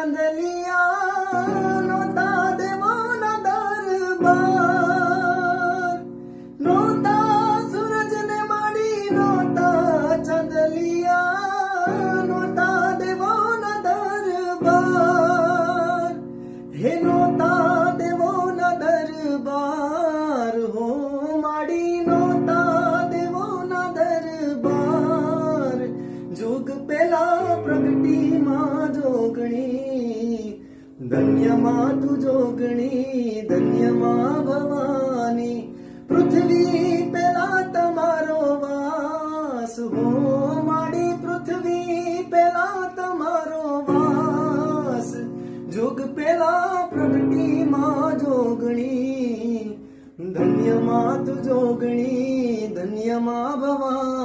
ચાંદલિયા નોતા દેવોના દરબાર, નોતા સૂરજને મળી, નોતા ચાંદલિયા નોતા દેવોના દરબાર, હે નોતા દેવોના દરબાર, હો માડી નોતા દેવોના દરબાર. જોગ પેલા પ્રગટી માં જોગણી, ધન્યમાં તું જોગણી, ધન્યમાં ભવાની. પૃથ્વી પેલા તમારો વાસ, હો માડી પૃથ્વી પેલા તમારો વાસ. જોગ પેલા પ્રગટી માં જોગણી, ધન્યમાં તું જોગણી, ધન્યમાં ભવાની.